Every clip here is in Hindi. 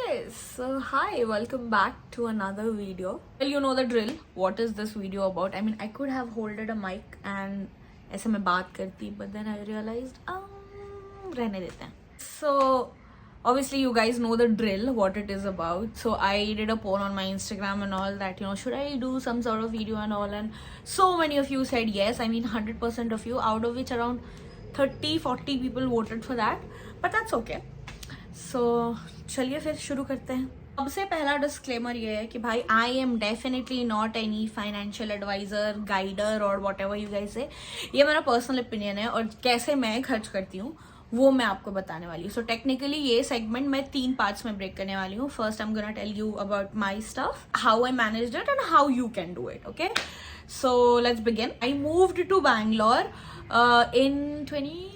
Yes, so hi, welcome back to another video. Well, you know the drill. What is this video about? I mean, I could have holded a mic and ऐसे मैं बात करती, but then I realized, रहने देते हैं. So, obviously you guys know the drill, what it is about. So I did a poll on my Instagram and all that, should I do some sort of video and all, and so many of you said yes. I mean, 100% of you, out of which around 30-40 people voted for that, but that's okay. So चलिए फिर शुरू करते हैं. सबसे पहला डिस्क्लेमर ये है कि भाई I am definitely not any financial advisor, guider और वॉट एवर यू गाइस से. ये मेरा पर्सनल ओपिनियन है और कैसे मैं खर्च करती हूँ वो मैं आपको बताने वाली हूँ. सो टेक्निकली ये सेगमेंट मैं 3 पार्ट्स में ब्रेक करने वाली हूँ. First I am gonna tell you about my stuff, how I managed it and how you can do it. Okay, so let's begin. I moved to Bangalore in 2021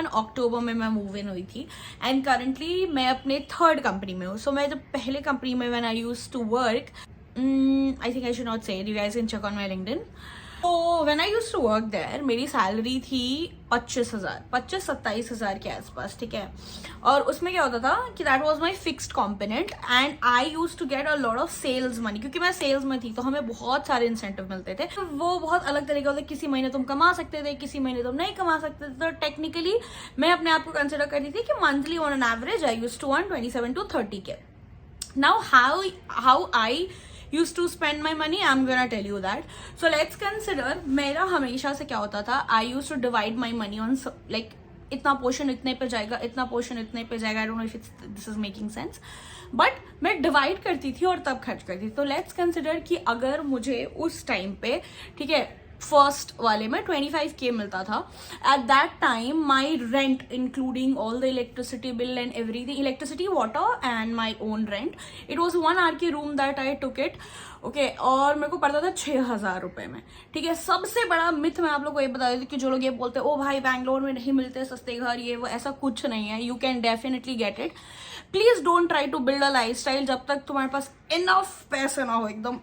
October में मैं मूव इन हुई थी एंड करंटली मैं अपने थर्ड कंपनी में हूँ. सो मैं जब पहले कंपनी में when I used to work, I think I should not say, you guys can check on my LinkedIn. तो when I used to work there मेरी सैलरी थी 25,000 के आसपास, ठीक है. और उसमें क्या होता था कि that was my fixed component and I used to get a lot of sales money. क्योंकि मैं सेल्स में थी तो हमें बहुत सारे इंसेंटिव मिलते थे. तो वो बहुत अलग तरीके होते, किसी महीने तुम कमा सकते थे, किसी महीने तुम नहीं कमा सकते थे. तो टेक्निकली मैं अपने आप को कंसिडर करती थी कि monthly on an average I used to earn 27 to 30K. Now how I used to spend my money, I'm gonna tell you that. So let's consider मेरा हमेशा से क्या होता था, I used to divide my money on like इतना पोर्शन इतने पे जाएगा, इतना पोर्शन इतने पे जाएगा. I don't know if this is making sense, but मैं डिवाइड करती थी और तब खर्च करती थी. तो लेट्स कंसिडर कि अगर मुझे उस टाइम पे, ठीक है, फर्स्ट वाले में 25K मिलता था. Eight that time my rent including all the electricity bill and everything, electricity, water and my own rent, it was 1 hour की room that I took it. Okay, और मेरे को पड़ता था 6,000 रुपए में, ठीक है. सबसे बड़ा मिथ मैं आप लोग को ये बता देती कि जो लोग ये बोलते हैं ओ भाई बैंगलोर में नहीं मिलते सस्ते घर, ये वो, ऐसा कुछ नहीं है. You can definitely get it. Please don't try to build a lifestyle जब तक तुम्हारे पास इनफ पैसे ना हो, एकदम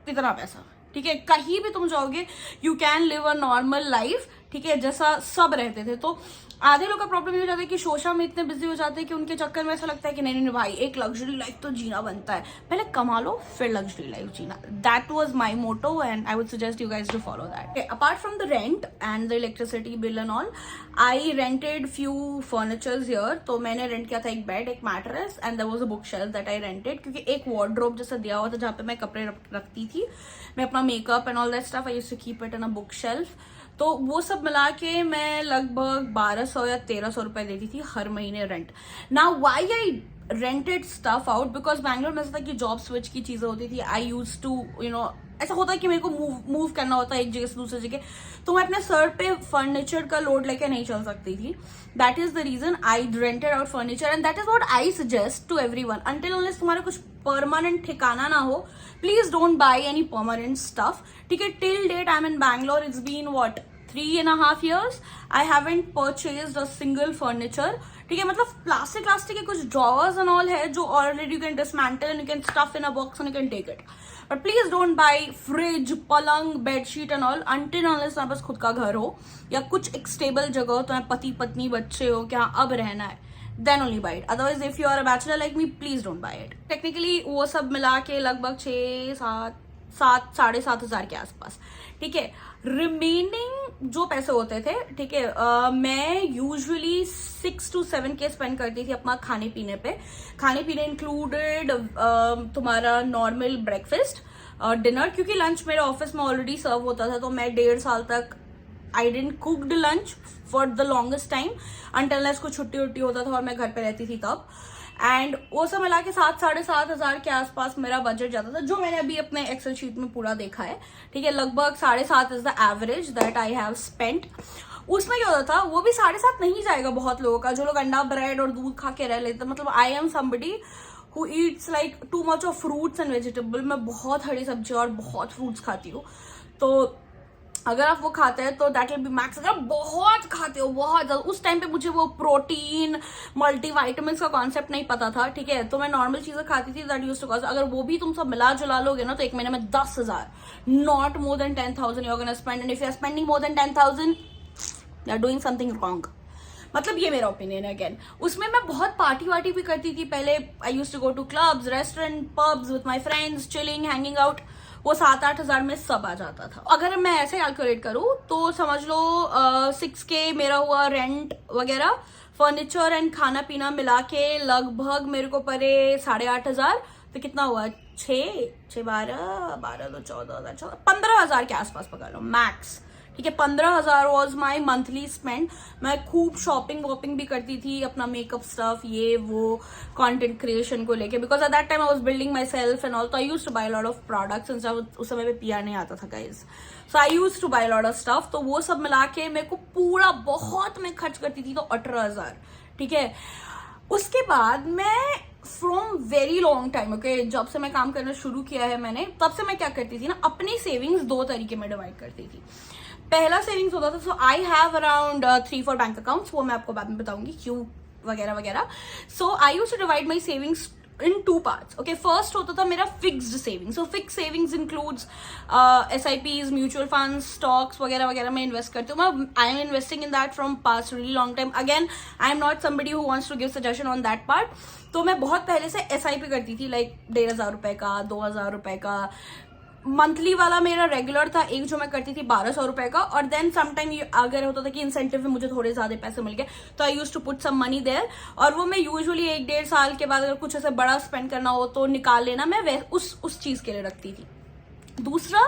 इतना पैसा, ठीक है. कहीं भी तुम जाओगे you can live a normal life, ठीक है, जैसा सब रहते थे. तो आधे लोग का प्रॉब्लम ये हो जाता है कि सोशल में इतने बिजी हो जाते हैं कि उनके चक्कर में ऐसा लगता है कि नहीं नहीं भाई एक लग्जरी लाइफ तो जीना बनता है, पहले कमा लो फिर लग्जरी लाइफ जीना. That was my motto and I would suggest you guys to follow that. Apart from the rent and the electricity bill and all, I rented few furnitures here. तो मैंने रेंट किया था एक बेड, एक mattress and there was a bookshelf that I rented. क्योंकि एक वार्डरोब जैसा दिया हुआ था जहाँ पे मैं कपड़े रखती थी, मैं अपना makeup and all that stuff, I used to keep it in a bookshelf. तो वो सब मिला के मैं लगभग 1,200 या 1,300 रुपए देती थी हर महीने rent. Now why I rented stuff out, because Bangalore में ऐसा था कि जॉब स्विच की चीजें होती थी. आई यूज टू ऐसा होता है कि मेरे को मूव करना होता है एक जगह से दूसरी जगह, तो मैं अपने सर पे फर्नीचर का लोड लेके नहीं चल सकती थी. That is the reason I rented out furniture and that is what I suggest to everyone. Until unless तुम्हारा कुछ परमानेंट ठिकाना ना हो, please don't buy any permanent stuff, ठीक है. Till date I am in Bangalore, it's been what 3.5 years, I haven't purchased a single furniture, ठीक है. मतलब प्लास्टिक के कुछ ड्रॉवर्स एंड ऑल है जो already you can dismantle and you can stuff in a box and you can take it. But please don't buy fridge, पलंग, bedsheet and all until unless तुम्हारे पास खुद का घर हो या कुछ एक स्टेबल जगह हो, तुम्हारे पति पत्नी बच्चे हो कि हाँ अब रहना है, then only buy it. Otherwise if you are a bachelor like me, please don't buy it. Technically वो सब मिला के लगभग 7,500 के आसपास, ठीक है. रिमेनिंग जो पैसे होते थे, ठीक है, मैं यूजुअली 6 to 7K स्पेंड करती थी अपना खाने पीने पे. खाने पीने इंक्लूडेड तुम्हारा नॉर्मल ब्रेकफास्ट, डिनर, क्योंकि लंच मेरे ऑफिस में ऑलरेडी सर्व होता था. तो मैं 1.5 साल तक I didn't cooked lunch for the longest time until को छुट्टी उट्टी होता था और मैं घर पे रहती थी तब. एंड वो सब मिला के 7,000-7,500 के आसपास मेरा बजट जाता था, जो मैंने अभी अपने एक्सेल शीट में पूरा देखा है, ठीक है. लगभग 7.5 is the average that I have spent. उसमें क्या होता था, वो भी 7.5 नहीं जाएगा बहुत लोगों का, जो लोग अंडा ब्रेड और दूध खा के रह लेते. मतलब I am somebody who Yeats like too much of fruits and vegetable. मैं बहुत हरी सब्जी और बहुत फ्रूट्स खाती हूँ. तो अगर आप वो खाते हैं तो दैट विल बी मैक्स. अगर बहुत खाते हो बहुत ज्यादा, उस टाइम पे मुझे वो प्रोटीन मल्टीविटामिन्स का कॉन्सेप्ट नहीं पता था, ठीक है. तो मैं नॉर्मल चीजें खाती थी दैट यूज्ड टू कॉस्ट. अगर वो भी तुम सब मिला जुला लोगे ना तो एक महीने में 10,000, not more than 10,000 you are gonna spend. And if you are spending more than 10,000 you are doing something wrong. मतलब ये मेरा ओपिनियन है अगेन। उसमें मैं बहुत पार्टी वार्टी भी करती थी पहले। I used to go to clubs, restaurant, pubs with my friends, chilling, hanging out. वो 7-8 हजार में सब आ जाता था। अगर मैं ऐसे कैलकुलेट करूँ तो समझ लो 6K मेरा हुआ रेंट वगैरह, फर्नीचर एंड खाना पीना मिला के लगभग मेरे को पड़े 8,500। तो कितना हुआ, 12 तो 14,000, 15,000 के आसपास पकड़ लो मैक्स। ठीक है, 15,000 वॉज माई मंथली स्पेंड। मैं खूब शॉपिंग वॉपिंग भी करती थी, अपना मेकअप स्टफ, ये वो, कंटेंट क्रिएशन को लेके, because at that time I was building myself and all. तो I used to buy lot of products and stuff. उस समय पे पीआर नहीं आता था guys, so I used to buy lot of stuff. तो वो सब मिला के मेरे को पूरा बहुत मैं खर्च करती थी, तो 18,000। ठीक है, उसके बाद मैं from very long time, okay, जब से मैं काम करना शुरू किया है मैंने, तब से मैं क्या करती थी ना, अपनी सेविंग्स 2 तरीके में डिवाइड करती थी। पहला सेविंग्स होता था, so I have around 3-4 bank accounts, वो मैं आपको बाद में बताऊंगी क्यों वगैरह वगैरह। So I used to divide my savings in 2 parts. Okay, first होता था मेरा fixed saving. So fix savings includes SIPs, mutual funds, stocks वगैरह वगैरह में इन्वेस्ट करती हूँ मैं। I am investing in that from past really long time. Again I am not somebody who wants to give suggestion on that part. तो मैं बहुत पहले से SIP करती थी, लाइक 1,500 रुपए का, 2,000 रुपए का। मंथली वाला मेरा रेगुलर था, एक जो मैं करती थी 1,200 रुपए का। और देन समटाइम अगर होता था कि इंसेंटिव में मुझे थोड़े ज्यादा पैसे मिल गए, तो I use to put some money there. और वो मैं यूजुअली 1-1.5 साल के बाद अगर कुछ ऐसे बड़ा स्पेंड करना हो तो निकाल लेना, मैं उस चीज के लिए रखती थी। दूसरा,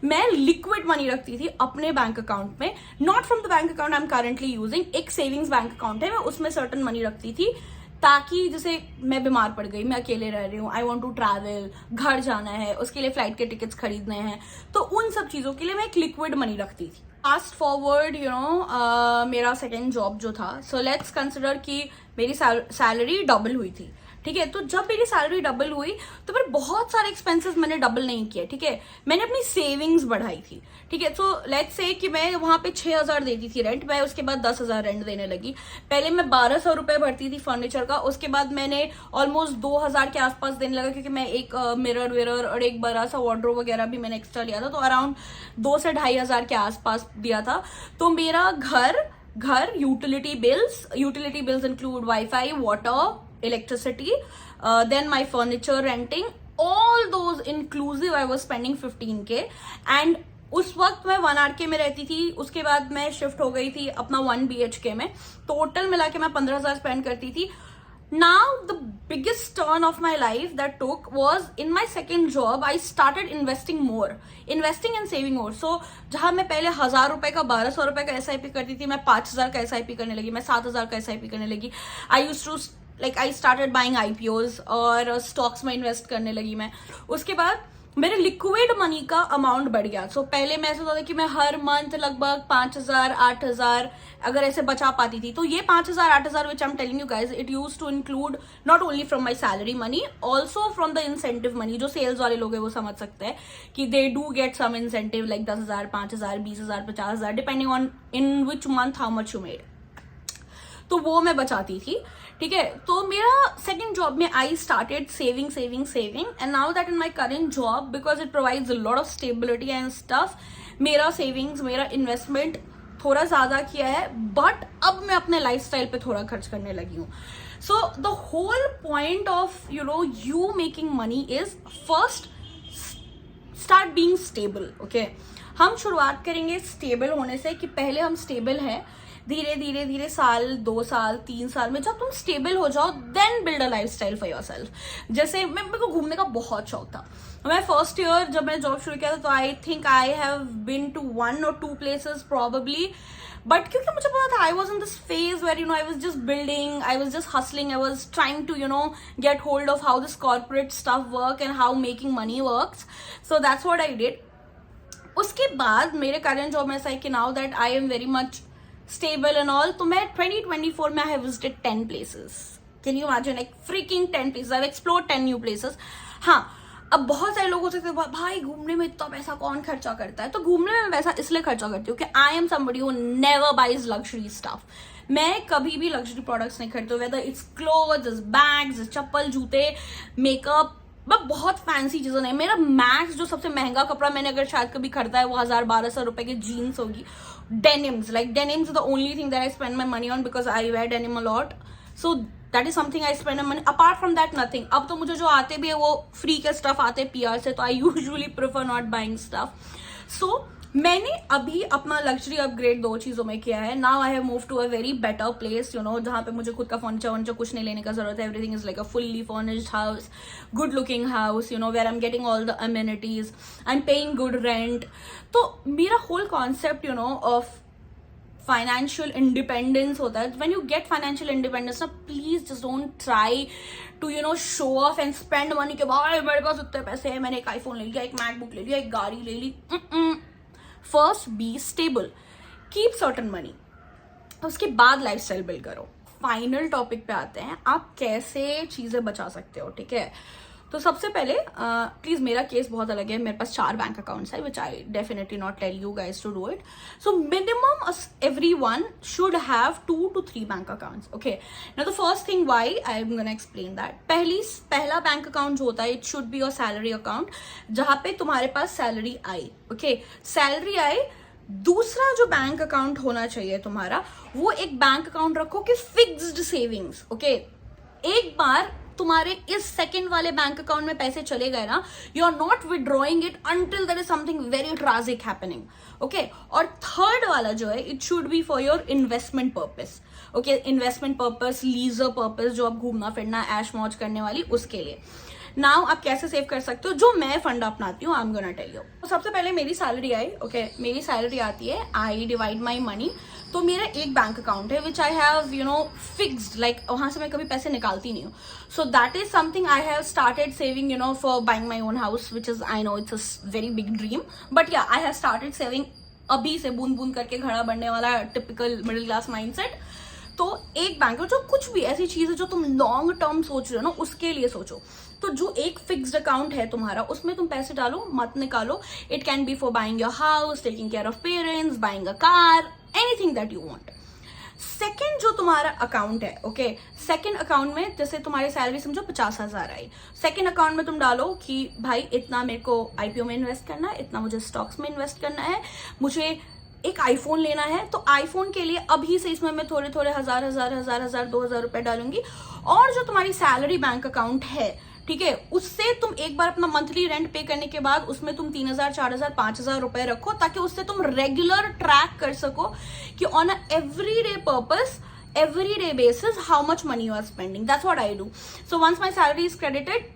मैं लिक्विड मनी रखती थी अपने बैंक अकाउंट में, not from the bank account I am currently using. एक सेविंग्स बैंक अकाउंट है, मैं उसमें सर्टन मनी रखती थी, ताकि जैसे मैं बीमार पड़ गई, मैं अकेले रह रही हूँ, आई वॉन्ट टू ट्रैवल, घर जाना है, उसके लिए फ्लाइट के टिकट्स खरीदने हैं, तो उन सब चीजों के लिए मैं एक लिक्विड मनी रखती थी। फास्ट फॉरवर्ड मेरा सेकेंड जॉब जो था, सो लेट्स कंसिडर कि मेरी सैलरी डबल हुई थी। ठीक है, तो जब मेरी सैलरी डबल हुई तो फिर बहुत सारे एक्सपेंसेस मैंने डबल नहीं किए। ठीक है, मैंने अपनी सेविंग्स बढ़ाई थी। ठीक है, सो लेट्स से कि मैं वहां पे 6,000 देती थी रेंट, मैं उसके बाद 10,000 रेंट देने लगी। पहले मैं 1,200 रुपए भरती थी फर्नीचर का, उसके बाद मैंने ऑलमोस्ट 2,000 के आसपास देने लगा, क्योंकि मैं एक मिरर विरर और एक बड़ा सा वार्डरोब वगैरह भी मैंने एक्स्ट्रा लिया था, तो अराउंड 2 से 2,500 के आसपास दिया था। तो मेरा घर utility bills include wifi, water, electricity, then my furniture renting, all those inclusive I was spending 15K। and उस वक्त मैं 1 RK में रहती थी, उसके बाद मैं शिफ्ट हो गई थी अपना 1 BHK में। टोटल मिला के मैं 15,000 स्पेंड करती थी। Now the biggest turn of my life that took was in my second job. I started investing and saving more. So जहां मैं पहले 1,000 रुपए का 1,200 रुपए का SIP करती थी, मैं 5,000 का SIP करने लगी, मैं 7,000 का SIP करने लगी। I used to I started buying IPOs और स्टॉक्स में इन्वेस्ट करने लगी मैं। उसके बाद मेरे लिक्विड मनी का अमाउंट बढ़ गया। सो पहले मैं ऐसा होता था कि मैं हर मंथ लगभग 5,000, 8,000 अगर ऐसे बचा पाती थी। तो ये 5,000, 8,000 which I am telling you guys, it use to include not only from my salary money, also from the incentive money. जो सेल्स वाले लोग हैं वो समझ सकते हैं कि they do get some incentive, like 10,000, 5,000, 20,000, 50,000, depending on in which month how much you made. तो वो मैं बचाती थी। ठीक है, तो मेरा सेकंड जॉब में I started saving and now that in my current job, because it provides a lot of stability and stuff, मेरा सेविंग्स, मेरा इन्वेस्टमेंट थोड़ा ज्यादा किया है, बट अब मैं अपने लाइफस्टाइल पे थोड़ा खर्च करने लगी हूँ। So the whole point of you making money is first start being stable. Okay, हम शुरुआत करेंगे स्टेबल होने से, कि पहले हम स्टेबल हैं, धीरे धीरे साल, 2 साल, 3 साल में जब तुम स्टेबल हो जाओ, then build a lifestyle for yourself. जैसे मेरे को घूमने का बहुत शौक था। मैं फर्स्ट ईयर जब मैंने जॉब शुरू किया था, तो I think I have been to 1 or 2 places probably, but क्योंकि मुझे पता था I was in this phase where I was just building, I was just hustling, I was trying to get hold of how this corporate stuff work and how making money works. So that's what I did. उसके बाद मेरे करंट जॉब में ऐसा है कि now that I am very much stable and all, तो मैं 2024 में I have visited 10 places. Can you imagine, like freaking 10 places? I've explored 10 new places. हाँ, अब बहुत सारे लोग हो सकते हैं भाई घूमने में इतना पैसा कौन खर्चा करता है, तो घूमने में पैसा इसलिए खर्चा करती हूँ कि I am somebody who never buys luxury stuff. मैं कभी भी लग्जरी प्रोडक्ट्स नहीं खरीदती, वेदर इट्स क्लोथ्स, बैग्स, चप्पल, जूते, मेकअप, मैं बहुत फैंसी चीजें नहीं। मेरा मैक्स जो सबसे महंगा कपड़ा मैंने अगर शायद कभी खरीदा है वो 1,000-1,200 रुपए की जीन्स होगी, Denims, like denims is the only thing that I spend my money on because I wear denim a lot. So that is something I spend my money. Apart from that, nothing. अब तो मुझे जो आते भी है वो फ्री के स्टफ आते PR से, तो I usually prefer not buying stuff. So मैंने अभी अपना लग्जरी अपग्रेड 2 चीजों में किया है. Now I have move to a very better place, you know, जहाँ पे मुझे खुद का फर्नीचर वर्नीचर कुछ नहीं लेने का जरूरत है. Everything is like a fully furnished house, good looking house, you know, where I am getting all the amenities, I am paying good rent. तो मेरा whole concept, you know, of financial independence होता है. When you get financial independence ना, please just don't try to, you know, show off and spend money के बाद मेरे पास इतने पैसे हैं, मैंने एक आईफोन ले लिया, एक मैकबुक ले लिया, एक गाड़ी ले ली. First be stable, keep certain money, उसके बाद लाइफस्टाइल बिल्ड करो. फाइनल टॉपिक पे आते हैं, आप कैसे चीजें बचा सकते हो. ठीक है, तो सबसे पहले प्लीज, मेरा केस बहुत अलग है. मेरे पास 4 बैंक अकाउंट्स है, which I definitely not tell you guys to do it. So minimum everyone should have 2 to 3 bank accounts. Okay, now the first thing why I'm gonna explain that. पहला बैंक अकाउंट जो होता है, it should be your salary account, जहां पे तुम्हारे पास सैलरी आई. ओके, सैलरी आई. दूसरा जो बैंक अकाउंट होना चाहिए तुम्हारा, वो एक बैंक अकाउंट रखो कि फिक्स्ड सेविंग्स. ओके, एक बार तुम्हारे इस सेकंड वाले बैंक अकाउंट में पैसे चले गए ना, you are not withdrawing it until there is something very tragic happening. Okay, और थर्ड वाला जो है, it should be for your investment purpose. Okay, investment purpose, leisure purpose, जो आप घूमना फिरना ऐश मौज करने वाली, उसके लिए. नाउ आप कैसे सेव कर सकते हो, जो मैं फंड अपनाती हूँ, I am gonna tell you. सबसे पहले मेरी सैलरी आई. ओके, मेरी सैलरी आती है, आई डिवाइड माई मनी. तो मेरा एक बैंक अकाउंट है which I have, you know, fixed, like वहां से मैं कभी पैसे निकालती नहीं हूँ. So that is something I have started saving, you know, for buying my own house, which is, I know it's a very big dream, but yeah I have started saving अभी से, बूंद बूंद करके घड़ा बनने वाला टिपिकल मिडिल क्लास माइंडसेट. तो एक बैंक, जो कुछ भी ऐसी चीज है जो तुम लॉन्ग टर्म सोच रहे हो ना, उसके लिए सोचो. तो जो एक फिक्स्ड अकाउंट है तुम्हारा, उसमें तुम पैसे डालो, मत निकालो. It can be for buying your house, taking care of parents, buying a car, anything that you want. Second जो तुम्हारा अकाउंट है, ओके, सेकेंड अकाउंट में जैसे तुम्हारी सैलरी समझो 50,000 आई, सेकेंड अकाउंट में तुम डालो कि भाई इतना मेरे को आईपीओ में इन्वेस्ट करना है, इतना मुझे स्टॉक्स में इन्वेस्ट करना है, मुझे एक आईफोन लेना है. तो आईफोन के लिए अभी से इसमें मैं थोड़े थोड़े हजार 2,000 रुपए डालूंगी. और जो तुम्हारी सैलरी बैंक अकाउंट है, ठीक है, उससे तुम एक बार अपना मंथली रेंट पे करने के बाद उसमें तुम 3,000, 4,000, 5,000 रुपए रखो, ताकि उससे तुम रेगुलर ट्रैक कर सको कि on a everyday purpose, everyday basis how much money you are spending. That's what I do. So once my salary is credited,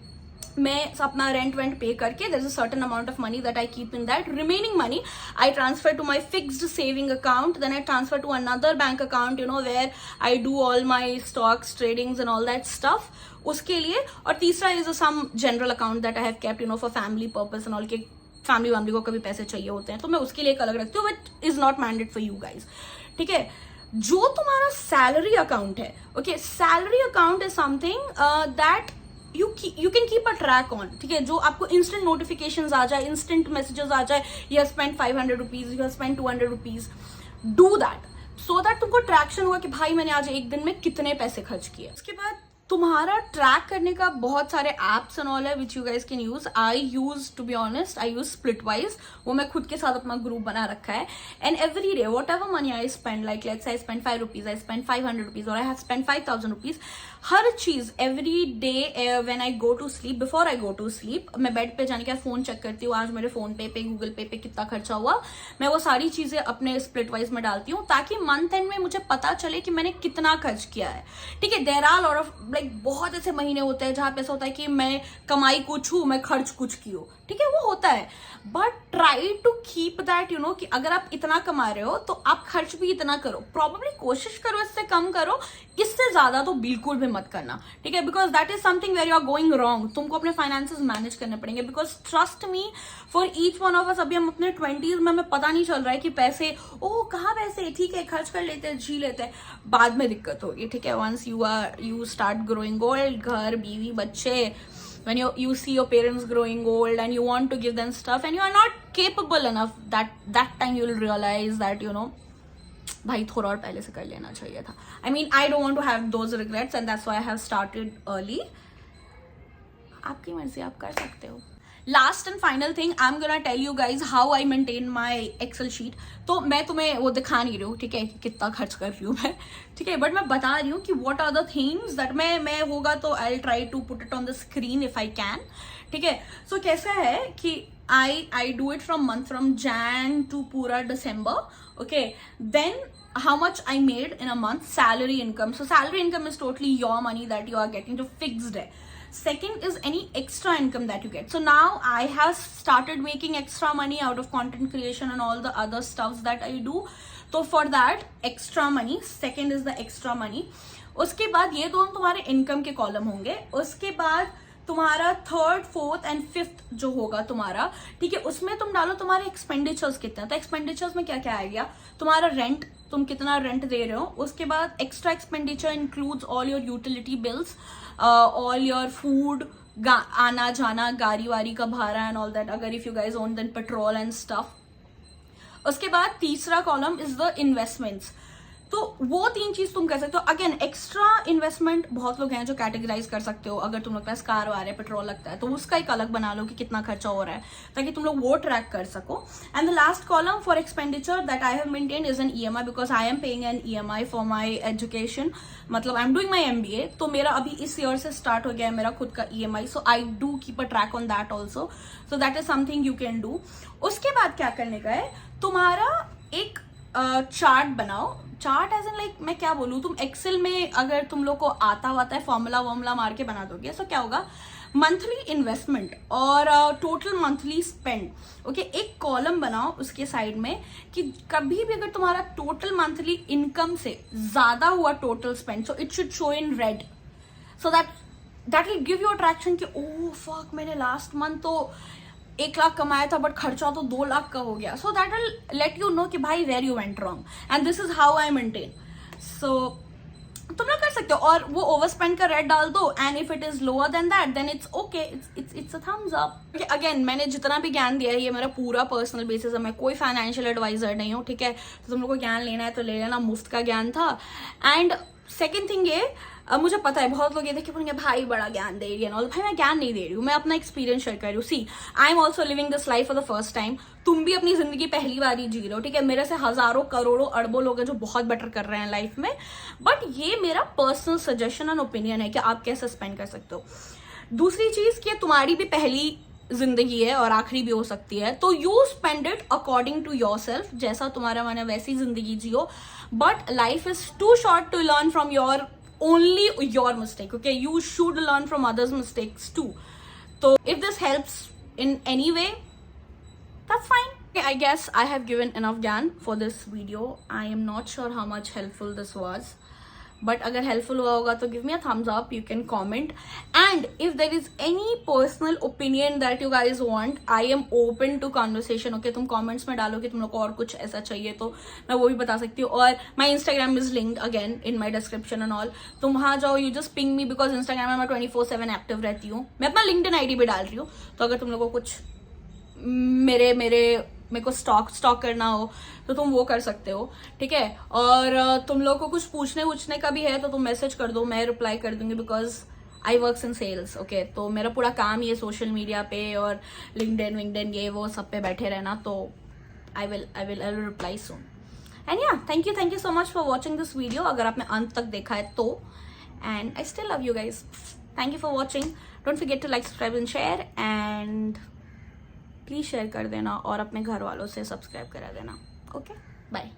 मैं अपना रेंट वेंट पे करके, there is a certain amount of money that I keep in that. Remaining money I transfer to my fixed saving account, then I transfer to another bank account, you know, where I do all my stocks, tradings and all that stuff उसके लिए. और तीसरा is some general account that I have kept, you know, for family purpose and all, के फैमिली को कभी पैसे चाहिए होते हैं तो मैं उसके लिए एक अलग रखती हूँ, which is not mandate for you guys. ठीक है, जो तुम्हारा सैलरी अकाउंट है, okay, salary account is something that you can keep a track on. ठीक है, जो आपको इंस्टेंट नोटिफिकेशंस आ जाए, इंस्टेंट मैसेजेस आ जाए, you have spent 500 rupees, you have spent 200 rupees, do that so that तुमको ट्रैक्शन हुआ कि भाई मैंने आज एक दिन में कितने पैसे खर्च किए. उसके बाद तुम्हारा ट्रैक करने का बहुत सारे एप्स एंड ऑल है which you guys can use. I use, to be honest, I use Splitwise. वो मैं खुद के साथ अपना ग्रुप बना रखा है. And every day whatever money I spend, like let's I spend 5 rupees, I spend 500 rupees, और आई हैव स्पेंड 5,000 rupees. हर चीज every day when I go to sleep, before I go to sleep, मैं बेड पे जाने के बाद फोन चेक करती हूँ, आज मेरे फोन पे गूगल पे कितना खर्चा हुआ. मैं वो सारी चीजें अपने स्प्लिटवाइज में डालती हूँ ताकि मंथ एंड में मुझे पता चले कि मैंने कितना खर्च किया है. ठीक है, there are lot of, like बहुत ऐसे महीने होते हैं जहां पे ऐसा होता है कि मैं कमाई कुछ हूं, मैं खर्च कुछ की हूं. ठीक है, वो होता है, but try to keep that, you know, कि अगर आप इतना कमा रहे हो तो आप खर्च भी इतना करो. प्रॉब्लली कोशिश करो इससे कम करो, इससे ज्यादा तो बिल्कुल भी मत करना. ठीक है, because that is something where you are going wrong. तुमको अपने फाइनेंसेस मैनेज करने पड़ेंगे, because trust me, for each one of us, अभी हम अपने 20s में, हमें पता नहीं चल रहा है कि पैसे, ओ कहाँ पैसे, ठीक है खर्च कर लेते हैं, जी लेते हैं, बाद में दिक्कत होगी. ठीक है, once you start growing old, घर, बीवी, बच्चे, when you see your parents growing old and you want to give them stuff and you are not capable enough, that time you will realize that, you know, भाई थोड़ा और पहले से कर लेना चाहिए था. I mean, I don't want to have those regrets and that's why I have started early. आपकी मर्जी, आप कर सकते हो. Last and final thing, I am gonna tell you guys how I maintain my Excel sheet. तो मैं तुम्हें वो दिखा नहीं रही हूँ, ठीक है, कि कितना खर्च कर रही हूँ मैं, ठीक है, बट मैं बता रही हूँ कि what are the things that मैं होगा तो I try to put it on the screen if I can. ठीक है, सो कैसा है कि I do it from Jan to पूरा December. Okay, then how much I made in a month, salary income. So salary income is totally your money that you are getting to fixed hai. Second is any extra income that you get. So now I have started making extra money out of content creation and all the other stuffs that I do. So for that extra money, second is the extra money. उसके बाद ये दोनों तुम्हारे इनकम के कॉलम होंगे. उसके बाद तुम्हारा थर्ड, फोर्थ एंड फिफ्थ जो होगा तुम्हारा, ठीक है, उसमें तुम डालो तुम्हारे एक्सपेंडिचर्स कितने. तो एक्सपेंडिचर्स में क्या क्या आ गया, तुम्हारा रेंट, तुम कितना रेंट दे रहे हो. उसके बाद extra expenditure includes all your utility bills, all your food, आना जाना, गाड़ी वारी का भाड़ा एंड ऑल दैट, अगर if you guys own then petrol and stuff. उसके बाद तीसरा कॉलम इज द इन्वेस्टमेंट्स. तो वो तीन चीज तुम कर सकते हो. अगेन एक्स्ट्रा इन्वेस्टमेंट बहुत लोग हैं जो कैटेगराइज कर सकते हो. अगर तुम लोग के पास कार वार है, पेट्रोल लगता है, तो उसका एक अलग बना लो कि कितना खर्चा हो रहा है, ताकि तुम लोग वो ट्रैक कर सको. And the last column for expenditure that I have maintained is an EMI, because I am paying an EMI for my education. मतलब I am doing my MBA, तो मेरा अभी इस ईयर से स्टार्ट हो गया है मेरा खुद का EMI. So I do keep a track on that also. So that is something you can do. उसके बाद क्या करने का है, तुम्हारा एक चार्ट बनाओ. चार्ट एज एन लाइक, मैं क्या बोलूँ, तुम एक्सेल में अगर तुम लोग को आता है फॉर्मूला वॉर्मूला मार के बना दोगे. सो क्या होगा, मंथली इन्वेस्टमेंट और टोटल मंथली स्पेंड. ओके, एक कॉलम बनाओ उसके साइड में कि कभी भी अगर तुम्हारा टोटल मंथली इनकम से ज्यादा हुआ total spend, so it should show in red. So that will give you attraction कि ओह फक, मैंने लास्ट मंथ तो 1 लाख कमाया था बट खर्चा तो 2 लाख का हो गया. So that will let you know कि भाई where you went wrong, and this is how I maintain. सो तुम लोग कर सकते हो, और वो ओवर स्पेंड का रेट डाल दो, and if it is lower then that then it's okay, it's a thumbs up. Again, मैंने जितना भी ज्ञान दिया है ये मेरा पूरा पर्सनल बेसिस है, मैं कोई फाइनेंशियल एडवाइजर नहीं हूँ. ठीक है, तो तुम लोग को ज्ञान लेना है तो ले लेना, मुफ्त का ज्ञान था. एंड सेकेंड थिंग ये, मुझे पता है बहुत लोग ये देखे बोलेंगे भाई बड़ा ज्ञान दे रही है. भाई मैं ज्ञान नहीं दे रही हूँ, मैं अपना एक्सपीरियंस शेयर कर रही हूँ. See, I am also living this life for the first time. तुम भी अपनी जिंदगी पहली बार ही जी रहे हो. ठीक है, मेरे से हजारों करोड़ों अरबों लोग हैं जो बहुत बेटर कर रहे हैं लाइफ में, बट ये मेरा पर्सनल सजेशन एंड ओपिनियन है कि आप कैसे स्पेंड कर सकते हो. दूसरी चीज कि तुम्हारी भी पहली जिंदगी है और आखिरी भी हो सकती है, तो you spend it according to yourself. जैसा तुम्हारा मन है वैसी जिंदगी जियो, but life is too short to learn from your only your mistake. Okay, you should learn from others' mistakes too. So if this helps in any way, that's fine. Okay, I guess I have given enough gyan for this video. I am not sure how much helpful this was, but अगर helpful हुआ होगा तो give me a thumbs up. You can comment, and if there is any personal opinion that you guys want, I am open to conversation. Okay, तुम comments में डालो कि तुम लोग को और कुछ ऐसा चाहिए तो मैं वो भी बता सकती हूँ. और my Instagram is linked again in my description and all. तुम वहाँ जाओ, you just ping me because Instagram में मैं 24/7 एक्टिव रहती हूँ. मैं अपना LinkedIn ID भी डाल रही हूँ, तो अगर तुम लोग को कुछ मेरे को स्टॉक करना हो तो तुम वो कर सकते हो. ठीक है, और तुम लोग को कुछ पूछने का भी है तो तुम मैसेज कर दो, मैं रिप्लाई कर दूंगी, because I works in sales. Okay, तो मेरा पूरा काम ही है सोशल मीडिया पे और लिंक्डइन ये वो सब पे बैठे रहना, तो I will reply soon. And yeah, thank you so much for watching this video. अगर आपने अंत तक देखा है तो, and I still love you guys. Thank you for watching. Don't forget to like, subscribe and share, and please share कर देना और अपने घर वालों से सब्सक्राइब करा देना. Okay, bye.